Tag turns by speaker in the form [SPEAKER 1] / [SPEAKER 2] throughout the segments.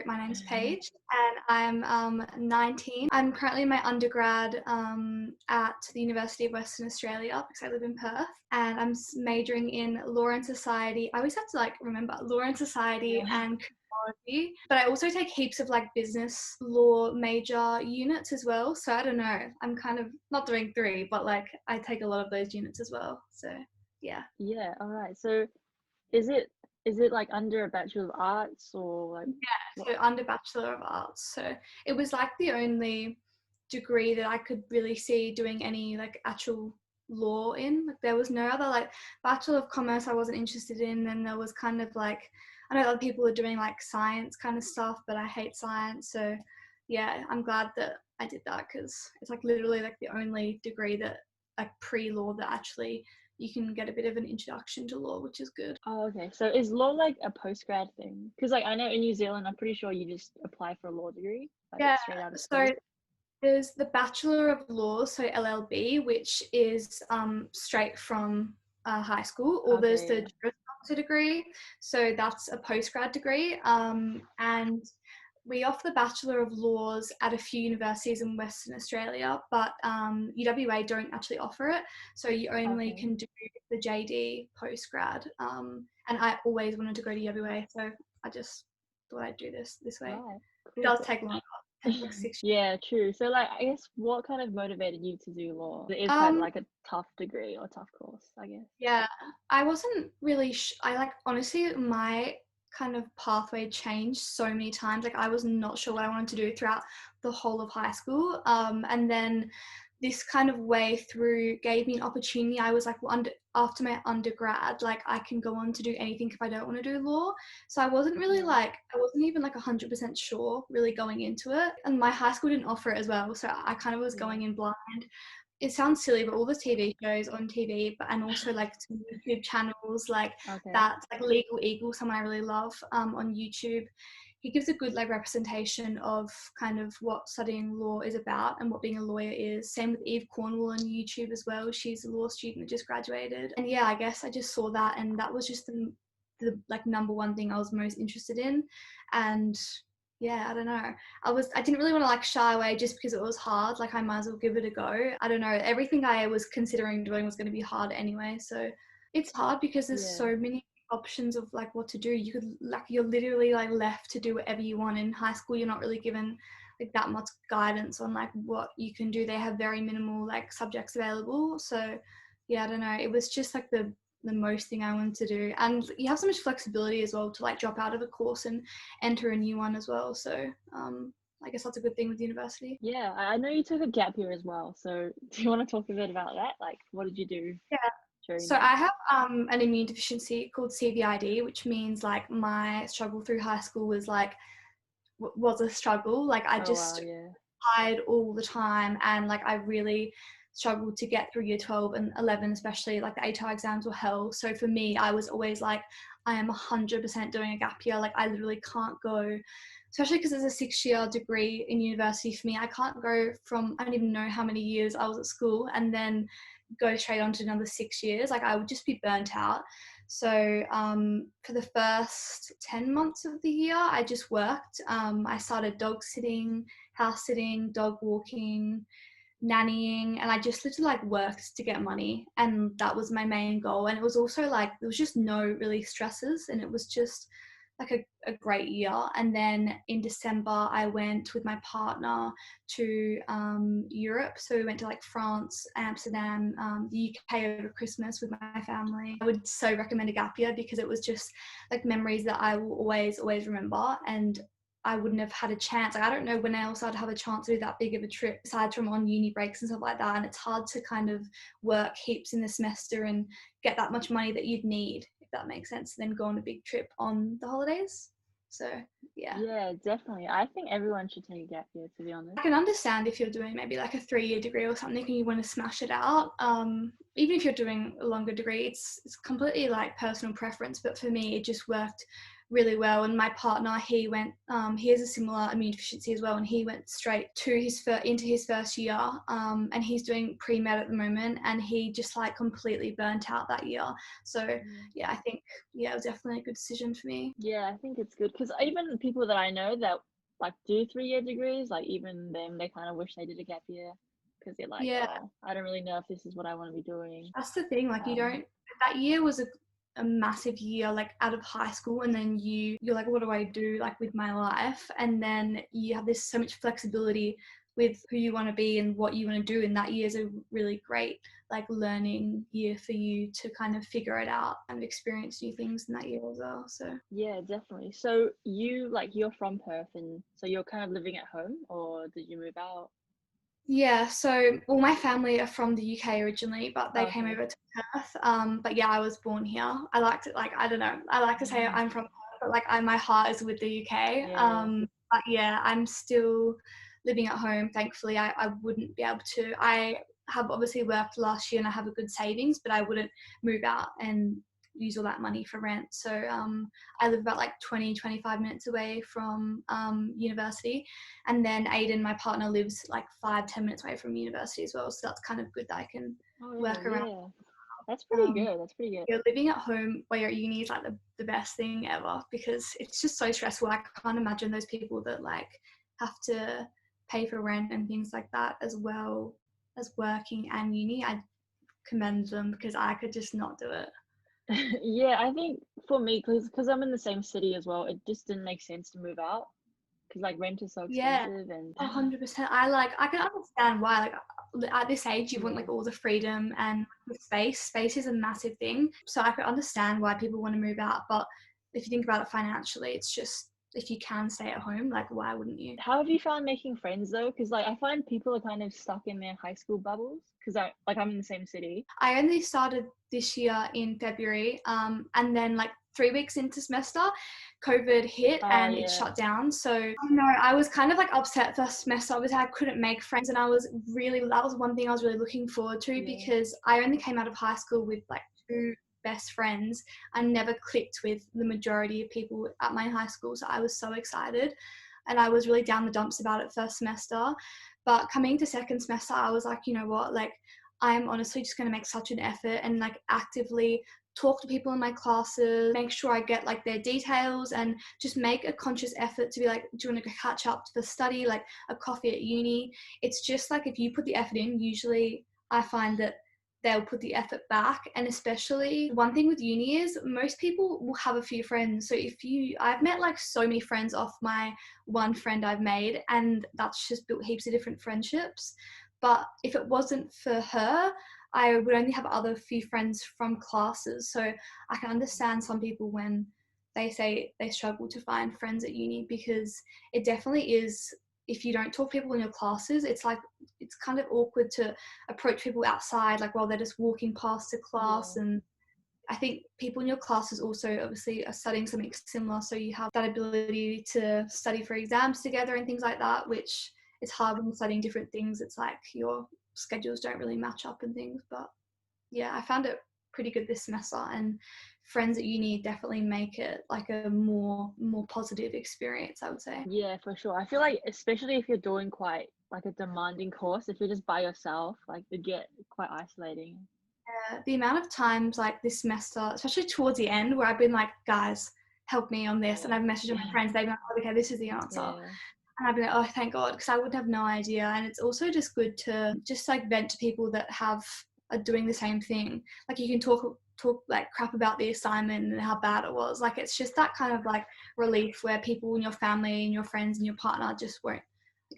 [SPEAKER 1] my name's Paige and I'm 19. I'm currently in my undergrad at the University of Western Australia because I live in Perth, and I'm majoring in law and society. I always have to remember law and society and criminology, but I also take heaps of business law major units as well. So I don't know, I'm kind of not doing 3, but I take a lot of those units as well. So yeah.
[SPEAKER 2] Yeah, all right. So is it under a Bachelor of Arts or
[SPEAKER 1] Yeah, so under Bachelor of Arts. So it was the only degree that I could really see doing any actual law in. There was no other Bachelor of Commerce I wasn't interested in, and there was kind of I know other people are doing science kind of stuff, but I hate science. So yeah, I'm glad that I did that because it's literally the only degree that pre-law that actually you can get a bit of an introduction to law, which is good.
[SPEAKER 2] Oh, okay. So is law a postgrad thing? Because I know in New Zealand, I'm pretty sure you just apply for a law degree,
[SPEAKER 1] Yeah,
[SPEAKER 2] straight out of
[SPEAKER 1] so
[SPEAKER 2] school.
[SPEAKER 1] there's the Bachelor of Law, so LLB, which is straight from high school, or there's
[SPEAKER 2] Okay,
[SPEAKER 1] the
[SPEAKER 2] yeah.
[SPEAKER 1] Juris Doctor degree, so that's a postgrad degree, and we offer the Bachelor of Laws at a few universities in Western Australia, but UWA don't actually offer it, so you only
[SPEAKER 2] Okay.
[SPEAKER 1] can do the JD postgrad, and I always wanted to go to UWA, so I just thought I'd do this way.
[SPEAKER 2] Right.
[SPEAKER 1] It
[SPEAKER 2] Cool.
[SPEAKER 1] does take longer. It takes 6
[SPEAKER 2] Yeah, true. So I guess what kind of motivated you to do law? It is quite
[SPEAKER 1] years.
[SPEAKER 2] a tough degree or tough course, I guess.
[SPEAKER 1] Yeah, I wasn't really honestly, my kind of pathway changed so many times. I was not sure what I wanted to do throughout the whole of high school. And then this kind of way through gave me an opportunity. I was after my undergrad, I can go on to do anything if I don't want to do law. So I wasn't really
[SPEAKER 2] Yeah.
[SPEAKER 1] I wasn't even 100% sure really going into it. And my high school didn't offer it as well. So I kind of was
[SPEAKER 2] Yeah.
[SPEAKER 1] going in blind. It sounds silly, but all the TV shows on TV, and also some YouTube channels
[SPEAKER 2] Okay.
[SPEAKER 1] that, Legal Eagle, someone I really love, on YouTube. He gives a good representation of kind of what studying law is about and what being a lawyer is. Same with Eve Cornwall on YouTube as well. She's a law student that just graduated. And yeah, I guess I just saw that, and that was just the number one thing I was most interested in. And yeah, I don't know. I didn't really want to shy away just because it was hard. I might as well give it a go. I don't know. Everything I was considering doing was going to be hard anyway. So it's hard because there's
[SPEAKER 2] Yeah.
[SPEAKER 1] so many options of what to do. You could you're literally left to do whatever you want. In high school, you're not really given that much guidance on what you can do. They have very minimal subjects available. So yeah, I don't know. It was just the most thing I wanted to do, and you have so much flexibility as well to drop out of a course and enter a new one as well. So I guess that's a good thing with university.
[SPEAKER 2] Yeah, I know you took a gap year as well. So do you want to talk a bit about that? What did you do
[SPEAKER 1] Yeah.
[SPEAKER 2] during
[SPEAKER 1] So
[SPEAKER 2] that?
[SPEAKER 1] I have an immune deficiency called CVID, which means my struggle through high school was was a struggle. I
[SPEAKER 2] Oh wow,
[SPEAKER 1] just
[SPEAKER 2] yeah.
[SPEAKER 1] cried all the time, and I really struggled to get through year 12 and 11, especially the ATAR exams were hell. So for me, I was always I am 100% doing a gap year. I literally can't go, especially because it's a 6-year degree in university for me. I can't go from, I don't even know how many years I was at school and then go straight on to another 6 years. I would just be burnt out. So for the first 10 months of the year, I just worked. I started dog sitting, house sitting, dog walking, nannying, and I just literally worked to get money, and that was my main goal. And it was also there was just no really stresses, and it was just a great year. And then in December I went with my partner to Europe, so we went to France, Amsterdam, the UK over Christmas with my family. I would so recommend a gap year because it was just memories that I will always remember, and I wouldn't have had a chance. I don't know when else I'd have a chance to do that big of a trip aside from on uni breaks and stuff like that. And it's hard to kind of work heaps in the semester and get that much money that you'd need, if that makes sense, and then go on a big trip on the holidays. So yeah.
[SPEAKER 2] Yeah, definitely. I think everyone should take a gap year, to be honest.
[SPEAKER 1] I can understand if you're doing maybe a 3-year degree or something and you want to smash it out. Even if you're doing a longer degree, it's completely personal preference. But for me, it just worked really well. And my partner, he has a similar immune deficiency as well, and he went straight to into his first year, and he's doing pre-med at the moment, and he just like completely burnt out that year. So yeah, I think it was definitely a good decision for me.
[SPEAKER 2] Yeah, I think it's good because even people that I know that like do 3-year degrees, like even them, they kind of wish they did a gap year because they're like,
[SPEAKER 1] Yeah,
[SPEAKER 2] oh, I don't really know if this is what I want to be doing.
[SPEAKER 1] that's the thing. Like you
[SPEAKER 2] Um,
[SPEAKER 1] don't. That year was a massive year, like out of high school, and then you're like, what do I do like with my life? And then you have this so much flexibility with who you want to be and what you want to do. And that year is a really great like learning year for you to kind of figure it out and experience new things in that year as well. So
[SPEAKER 2] yeah, definitely. So you're from Perth, and so you're kind of living at home, or did you move out?
[SPEAKER 1] yeah, so well, my family are from the UK originally, but they
[SPEAKER 2] Oh,
[SPEAKER 1] came
[SPEAKER 2] okay.
[SPEAKER 1] over to Perth. But yeah, I was born here. I like to like I don't know. I like to say
[SPEAKER 2] Mm,
[SPEAKER 1] I'm from Perth, but like my heart is with the UK.
[SPEAKER 2] yeah.
[SPEAKER 1] But yeah, I'm still living at home. Thankfully, I wouldn't be able to. I have obviously worked last year and I have a good savings, but I wouldn't move out and use all that money for rent. So I live about like 20-25 minutes away from university, and then Aiden, my partner, lives like 5-10 minutes away from university as well, so that's kind of good that I can
[SPEAKER 2] Oh,
[SPEAKER 1] work
[SPEAKER 2] really?
[SPEAKER 1] around.
[SPEAKER 2] Yeah. That's pretty
[SPEAKER 1] um,
[SPEAKER 2] good. That's pretty good.
[SPEAKER 1] yeah, living at home while you're at uni is like the best thing ever, because it's just so stressful. I can't imagine those people that like have to pay for rent and things like that as well as working and uni. I commend them because I could just not do it.
[SPEAKER 2] Yeah, I think for me, because I'm in the same city as well, it just didn't make sense to move out because like rent is so
[SPEAKER 1] Yeah,
[SPEAKER 2] expensive and
[SPEAKER 1] 100%. I can understand why. Like at this age, you want
[SPEAKER 2] yeah.
[SPEAKER 1] like all the freedom and the space. Space is a massive thing. So I could understand why people want to move out. But if you think about it financially, it's just if you can stay at home, like why wouldn't you?
[SPEAKER 2] How have you found making friends though? Because like I find people are kind of stuck in their high school bubbles because I'm in the same city.
[SPEAKER 1] I only started this year in February, and then like 3 weeks into semester, COVID hit
[SPEAKER 2] Oh
[SPEAKER 1] and it
[SPEAKER 2] yeah,
[SPEAKER 1] shut down. So I know I was kind of like upset first semester. Obviously, I couldn't make friends, and that was one thing I was really looking forward to,
[SPEAKER 2] yeah,
[SPEAKER 1] because I only came out of high school with like two best friends. I never clicked with the majority of people at my high school, so I was so excited, and I was really down the dumps about it first semester. But coming to second semester, I was like, you know what, like I'm honestly just going to make such an effort and like actively talk to people in my classes, make sure I get like their details, and just make a conscious effort to be like, do you want to go catch up for study, like a coffee at uni? It's just like if you put the effort in, usually I find that they'll put the effort back. And especially one thing with uni is most people will have a few friends. So I've met like so many friends off my one friend I've made, and that's just built heaps of different friendships. But if it wasn't for her, I would only have other few friends from classes. So I can understand some people when they say they struggle to find friends at uni, because it definitely is. If you don't talk to people in your classes, it's kind of awkward to approach people outside, like while they're just walking past the
[SPEAKER 2] yeah,
[SPEAKER 1] class. And I think people in your classes also obviously are studying something similar, so you have that ability to study for exams together and things like that, which is hard when you're studying different things. It's like your schedules don't really match up and things. But yeah, I found it pretty good this semester, and friends at uni definitely make it like a more positive experience, I would say.
[SPEAKER 2] yeah, for sure. I feel like especially if you're doing quite like a demanding course, if you're just by yourself, like it get quite isolating.
[SPEAKER 1] The amount of times like this semester, especially towards the end, where I've been like, guys, help me on this, and
[SPEAKER 2] Yeah,
[SPEAKER 1] I've messaged my friends, they've been like, oh, okay, this is the answer.
[SPEAKER 2] yeah,
[SPEAKER 1] And I'd be like, oh, thank God, because I would have no idea. And it's also just good to just like vent to people that are doing the same thing. Like you can talk like crap about the assignment and how bad it was. Like it's just that kind of like relief where people in your family and your friends and your partner just won't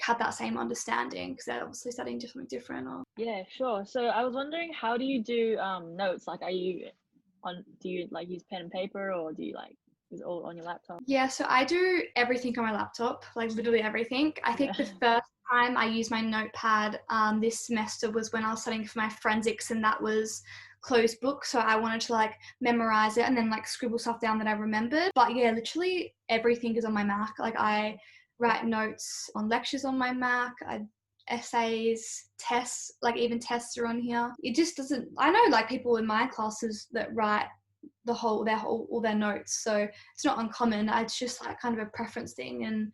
[SPEAKER 1] have that same understanding, because they're obviously studying something different. Or
[SPEAKER 2] yeah, sure. So I was wondering, how do you do notes? Like, do you like use pen and paper, or do you like use it all on your laptop?
[SPEAKER 1] yeah, so I do everything on my laptop, like literally everything. I
[SPEAKER 2] Yeah,
[SPEAKER 1] think the first time I used my notepad this semester was when I was studying for my forensics, and that was closed book. So I wanted to like memorize it and then like scribble stuff down that I remembered. But yeah, literally everything is on my Mac. Like I write notes on lectures on my Mac. Essays, tests, like even tests are on here. It just doesn't. I know like people in my classes that write all their notes. So it's not uncommon. It's just like kind of a preference thing. And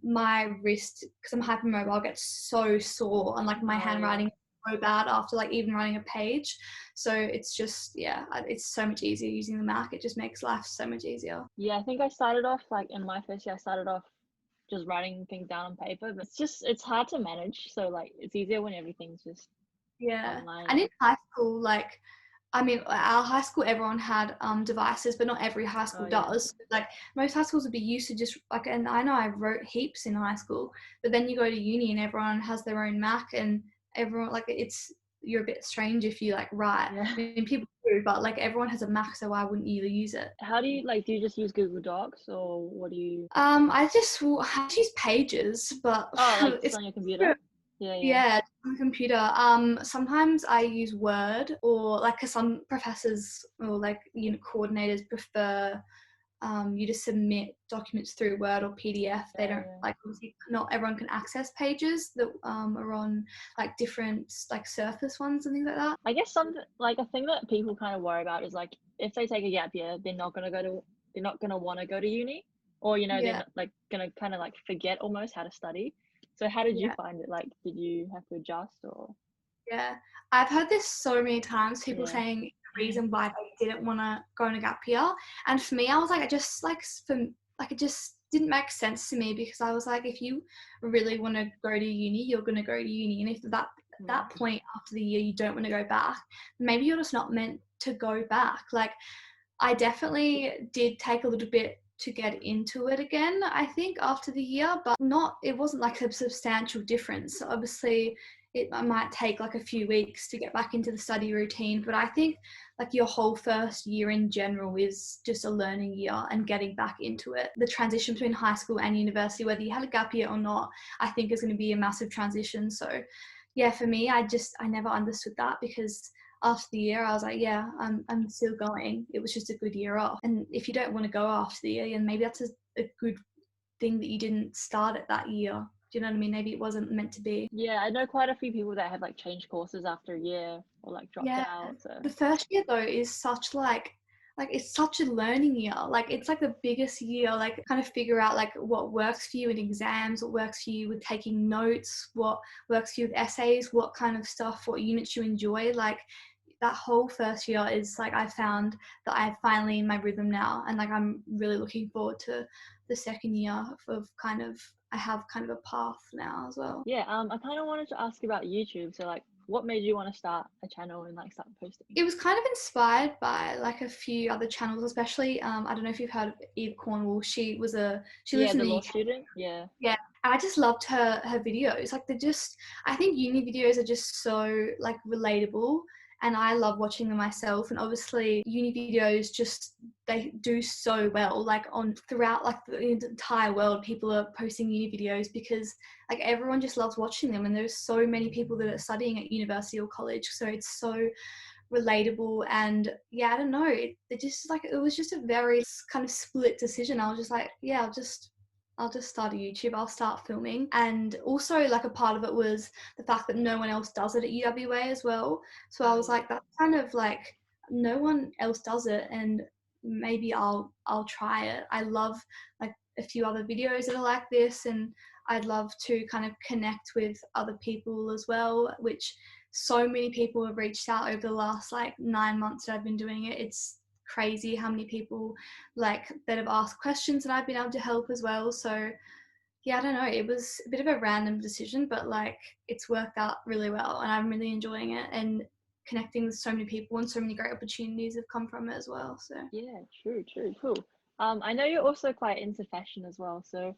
[SPEAKER 1] my wrist, because I'm hypermobile, gets so sore, and like my
[SPEAKER 2] Oh yeah.
[SPEAKER 1] handwriting is so bad after like even writing a page. So it's just, yeah, it's so much easier using the Mac. It just makes life so much easier.
[SPEAKER 2] Yeah, I think I started off like in my first year, I started off just writing things down on paper, but it's hard to manage. So like it's easier when everything's just
[SPEAKER 1] Yeah.
[SPEAKER 2] online.
[SPEAKER 1] And in high school, like, I mean, our high school, everyone had devices, but not every high
[SPEAKER 2] Oh
[SPEAKER 1] school
[SPEAKER 2] yeah.
[SPEAKER 1] does. Like, most high schools would be used to just, like, and I know I wrote heaps in high school, but then you go to uni and everyone has their own Mac, and everyone, like, you're a bit strange if you, like, write.
[SPEAKER 2] Yeah.
[SPEAKER 1] I mean, people do, but, like, everyone has a Mac, so why wouldn't you use it?
[SPEAKER 2] How do you like, do you just use Google Docs or what do you,
[SPEAKER 1] I just use Pages, but
[SPEAKER 2] oh, like just
[SPEAKER 1] it's
[SPEAKER 2] on your computer? Yeah, yeah.
[SPEAKER 1] yeah, on the computer. Sometimes I use Word, or like, 'cause some professors or like coordinators prefer you to submit documents through Word or PDF. They
[SPEAKER 2] Yeah,
[SPEAKER 1] don't
[SPEAKER 2] yeah.
[SPEAKER 1] like, obviously not everyone can access Pages that are on like different like Surface ones and things like that.
[SPEAKER 2] I guess some like a thing that people kind of worry about is like if they take a gap year, they're not gonna want to go to uni, or they're
[SPEAKER 1] Yeah,
[SPEAKER 2] not, like gonna kind of like forget almost how to study. So how did you
[SPEAKER 1] yeah.
[SPEAKER 2] find it? Like, did you have to adjust or?
[SPEAKER 1] Yeah, I've heard this so many times, people
[SPEAKER 2] Yeah.
[SPEAKER 1] saying the reason why they didn't wanna go on a gap year, and for me, I was like, I just like it just didn't make sense to me, because I was like, if you really wanna go to uni, you're gonna go to uni, and if at
[SPEAKER 2] Mm.
[SPEAKER 1] that point after the year you don't wanna go back, maybe you're just not meant to go back. Like, I definitely did take a little bit to get into it again, I think, after the year, but it wasn't like a substantial difference. Obviously, it might take like a few weeks to get back into the study routine, but I think like your whole first year in general is just a learning year and getting back into it. The transition between high school and university, whether you had a gap year or not, I think is going to be a massive transition. So yeah, for me, I never understood that, because after the year, I was like, yeah, I'm still going. It was just a good year off. And if you don't want to go after the year, then maybe that's a good thing that you didn't start at that year. Do you know what I mean? Maybe it wasn't meant to be.
[SPEAKER 2] Yeah, I know quite a few people that have like changed courses after a year or like dropped
[SPEAKER 1] Yeah.
[SPEAKER 2] out. So
[SPEAKER 1] The first year though is such like it's such a learning year. Like, it's like the biggest year, like kind of figure out like what works for you in exams, what works for you with taking notes, what works for you with essays, what kind of stuff, what units you enjoy. Like, that whole first year is like, I found that I finally in my rhythm now, and like I'm really looking forward to the second year of kind of, I have kind of a path now as well.
[SPEAKER 2] yeah, I kind of wanted to ask you about YouTube. So like, what made you want to start a channel and like start posting?
[SPEAKER 1] It was kind of inspired by like a few other channels, especially I don't know if you've heard of Eve Cornwall. She
[SPEAKER 2] Yeah,
[SPEAKER 1] lives in
[SPEAKER 2] the
[SPEAKER 1] the
[SPEAKER 2] law
[SPEAKER 1] UK.
[SPEAKER 2] student. Yeah.
[SPEAKER 1] Yeah, and I just loved her videos. Like, I think uni videos are just so like relatable, and I love watching them myself. And obviously, uni videos just, they do so well. Like, on throughout like the entire world, people are posting uni videos, because like everyone just loves watching them. And there's so many people that are studying at university or college, so it's so relatable. And yeah, I don't know, it just like, it was just a very kind of split decision. I was just like, yeah, I'll just start a YouTube, I'll start filming. And also, like, a part of it was the fact that no one else does it at UWA as well. So I
[SPEAKER 2] Oh
[SPEAKER 1] was
[SPEAKER 2] yeah.
[SPEAKER 1] like, that's kind of like, no one else does it, and maybe I'll try it. I love like a few other videos that are like this, and I'd love to kind of connect with other people as well, which so many people have reached out over the last like 9 months that I've been doing it. It's crazy how many people like that have asked questions that I've been able to help as well. So yeah, I don't know. It was a bit of a random decision, but like, it's worked out really well, and I'm really enjoying it, and connecting with so many people, and so many great opportunities have come from it as well. So
[SPEAKER 2] Yeah, true, true, cool. I know you're also quite into fashion as well, so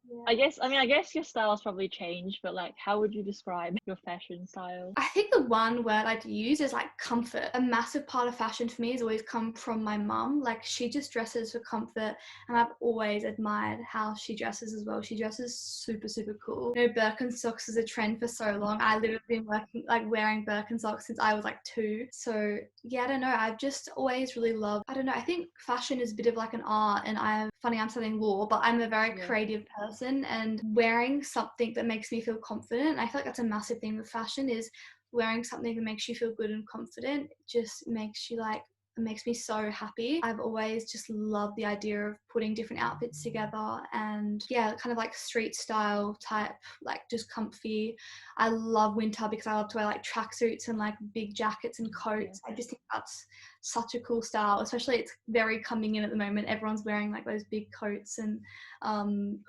[SPEAKER 1] yeah.
[SPEAKER 2] I guess your style's probably changed, but like, how would you describe your fashion style?
[SPEAKER 1] I think the one word I'd use is like comfort. A massive part of fashion for me has always come from my mum. Like, she just dresses for comfort, and I've always admired how she dresses as well. She dresses super, super cool. Birkenstocks is a trend for so long. I literally been wearing Birkenstocks since I was like 2. So yeah, I don't know. I've just always really loved, I don't know, I think fashion is a bit of like an art, and I'm studying law, but I'm a very
[SPEAKER 2] Yeah.
[SPEAKER 1] creative person, and wearing something that makes me feel confident, I feel like that's a massive thing with fashion, is wearing something that makes you feel good and confident just makes you like It makes me so happy. I've always just loved the idea of putting different outfits together and yeah, kind of like street style type, like just comfy. I love winter because I love to wear like tracksuits and like big jackets and
[SPEAKER 2] Yeah.
[SPEAKER 1] coats. I just think that's such a cool style, especially it's very coming in at the moment. Everyone's wearing like those big coats and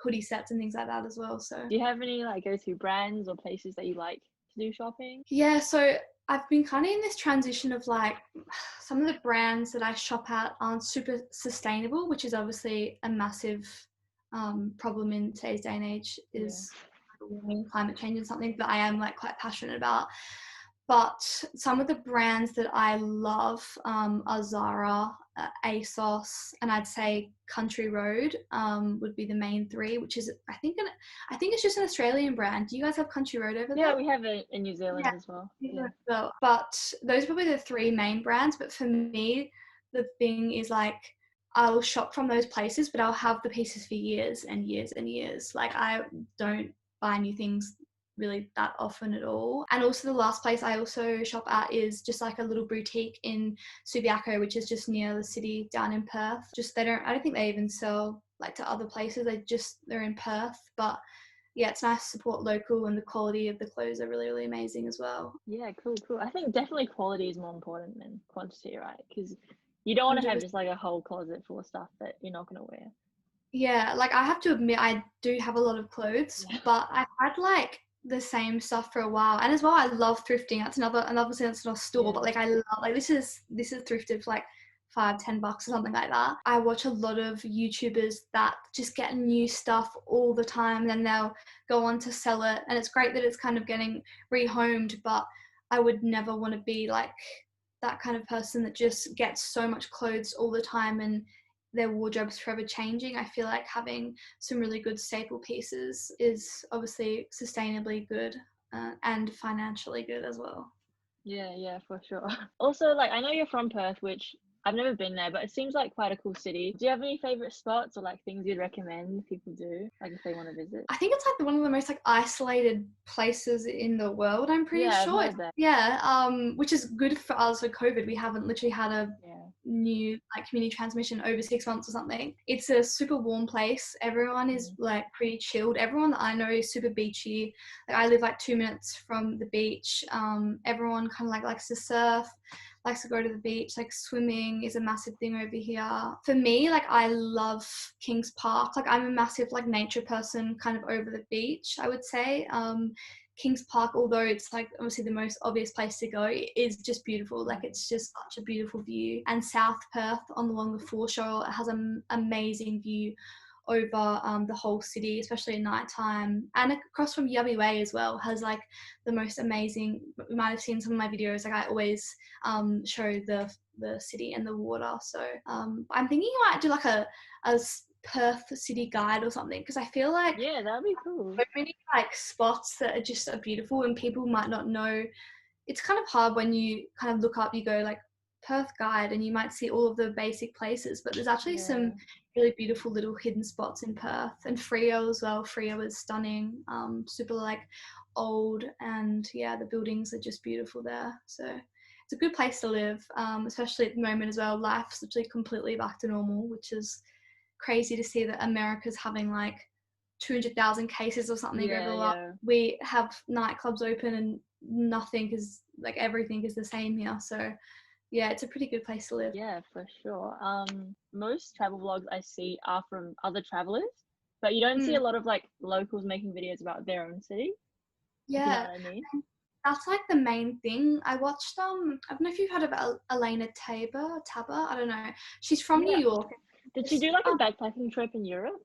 [SPEAKER 1] hoodie sets and things like that as well. So
[SPEAKER 2] Do you have any like go-to brands or places that you like to do shopping?
[SPEAKER 1] yeah, so I've been kind of in this transition of like some of the brands that I shop at aren't super sustainable, which is obviously a massive problem in today's day and age,
[SPEAKER 2] Yeah.
[SPEAKER 1] is climate change and something that I am like quite passionate about. But some of the brands that I love are Zara, ASOS, and I'd say Country Road would be the main three, which is I think it's just an Australian brand. Do you guys have Country Road over
[SPEAKER 2] Yeah,
[SPEAKER 1] there?
[SPEAKER 2] we have it in New
[SPEAKER 1] Yeah.
[SPEAKER 2] Zealand as well. Yeah.
[SPEAKER 1] So, but those are probably the three main brands. But for me, the thing is like I'll shop from those places, but I'll have the pieces for years and years and years. Like I don't buy new things really that often at all. And also the last place I also shop at is just like a little boutique in Subiaco, which is just near the city down in Perth. Just I don't think they even sell like to other places. They're in Perth, but yeah, it's nice to support local and the quality of the clothes are really, really amazing as well.
[SPEAKER 2] Yeah, cool, cool. I think definitely quality is more important than quantity, right? Because you don't want to have
[SPEAKER 1] 100%.
[SPEAKER 2] just like a whole closet full of stuff that you're not gonna wear.
[SPEAKER 1] Yeah, like I have to admit I do have a lot of clothes,
[SPEAKER 2] Yeah.
[SPEAKER 1] but I've had like the same stuff for a while. And as well I love thrifting. That's another thing that's not a store, but
[SPEAKER 2] Yeah.
[SPEAKER 1] like I love like this is thrifted for like $5-10 or something like that. I watch a lot of YouTubers that just get new stuff all the time and then they'll go on to sell it. And it's great that it's kind of getting rehomed, but I would never want to be like that kind of person that just gets so much clothes all the time and their wardrobe's forever changing. I feel like having some really good staple pieces is obviously sustainably good and financially good as well.
[SPEAKER 2] Yeah, yeah, for sure. Also, like I know you're from Perth, which I've never been there, but it seems like quite a cool city. Do you have any favorite spots or like things you'd recommend people do, like if they want to visit?
[SPEAKER 1] I think it's like one of the most like isolated places in the world. I'm pretty
[SPEAKER 2] Yeah, I've
[SPEAKER 1] sure.
[SPEAKER 2] heard that.
[SPEAKER 1] Yeah, which is good for us with COVID. We haven't literally had a
[SPEAKER 2] Yeah.
[SPEAKER 1] new like community transmission over 6 months or something. It's a super warm place. Everyone is
[SPEAKER 2] Mm.
[SPEAKER 1] like pretty chilled. Everyone that I know is super beachy. Like I live like 2 minutes from the beach. Everyone kind of like likes to surf, likes to go to the beach. Like swimming is a massive thing over here. For me, like I love Kings Park. Like I'm a massive like nature person kind of over the beach, I would say. Kings Park, although it's like obviously the most obvious place to go, is just beautiful. Like it's just such a beautiful view. And South Perth along the foreshore has an amazing view over the whole city, especially at night time. And across from Yubby Way as well has like the most amazing. You might have seen some of my videos. Like I always show the city and the water. So I'm thinking I might do like a Perth city guide or something because I feel like
[SPEAKER 2] Yeah, that'd be cool.
[SPEAKER 1] so many like spots that are just so beautiful and people might not know. It's kind of hard when you kind of look up, you go like Perth guide and you might see all of the basic places, but there's actually
[SPEAKER 2] Yeah.
[SPEAKER 1] some really beautiful little hidden spots in Perth and Freo as well. Freo is stunning, super like old and yeah, the buildings are just beautiful there. So it's a good place to live, especially at the moment as well. Life's literally completely back to normal, which is crazy to see that America's having like 200,000 cases or something over
[SPEAKER 2] Yeah,
[SPEAKER 1] the last.
[SPEAKER 2] yeah.
[SPEAKER 1] We have nightclubs open and nothing is like everything is the same here. So yeah, it's a pretty good place to live.
[SPEAKER 2] Yeah, for sure. Most travel vlogs I see are from other travelers, but you don't see
[SPEAKER 1] Mm,
[SPEAKER 2] a lot of like locals making videos about their own city, if you know
[SPEAKER 1] yeah,
[SPEAKER 2] what I mean.
[SPEAKER 1] that's like the main thing. I watched I don't know if you've heard of Elena Tabor. I don't know. She's from New
[SPEAKER 2] Yeah.
[SPEAKER 1] York.
[SPEAKER 2] Did she
[SPEAKER 1] Just,
[SPEAKER 2] do like a backpacking trip in Europe?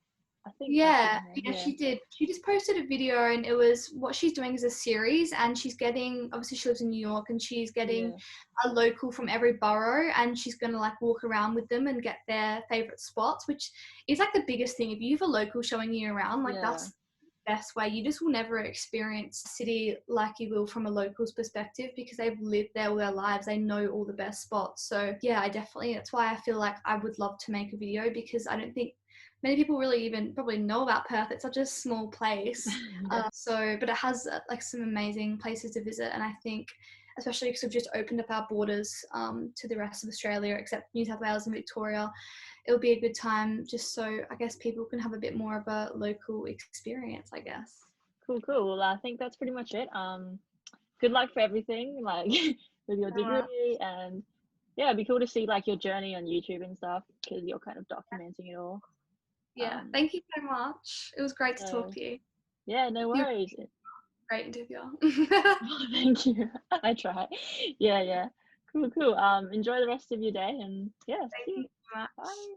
[SPEAKER 2] I think that's what
[SPEAKER 1] yeah,
[SPEAKER 2] I heard.
[SPEAKER 1] yeah,
[SPEAKER 2] Yeah.
[SPEAKER 1] she did. She just posted a video and it was what she's doing is a series and she's getting, obviously she lives in New York and she's getting
[SPEAKER 2] Yeah.
[SPEAKER 1] a local from every borough and she's going to like walk around with them and get their favorite spots, which is like the biggest thing. If you have a local showing you around, like
[SPEAKER 2] Yeah.
[SPEAKER 1] that's the best way. You just will never experience a city like you will from a local's perspective because they've lived there all their lives. They know all the best spots. So yeah, that's why I feel like I would love to make a video because I don't think many people really even probably know about Perth. It's such a small place.
[SPEAKER 2] Yeah.
[SPEAKER 1] But it has like some amazing places to visit. And I think especially because we've just opened up our borders to the rest of Australia, except New South Wales and Victoria. It'll be a good time just so I guess people can have a bit more of a local experience, I guess.
[SPEAKER 2] Cool. Well, I think that's pretty much it. Good luck for everything, like with your degree, and yeah, it'd be cool to see like your journey on YouTube and stuff because you're kind of documenting it all.
[SPEAKER 1] Yeah, thank you so much. It was great to talk
[SPEAKER 2] So
[SPEAKER 1] to you.
[SPEAKER 2] yeah, no
[SPEAKER 1] You're a
[SPEAKER 2] worries.
[SPEAKER 1] great interviewer.
[SPEAKER 2] Thank you. I try. Yeah. Cool. Enjoy the rest of your day and yeah,
[SPEAKER 1] Thank
[SPEAKER 2] see
[SPEAKER 1] you
[SPEAKER 2] you.
[SPEAKER 1] so much.
[SPEAKER 2] Bye.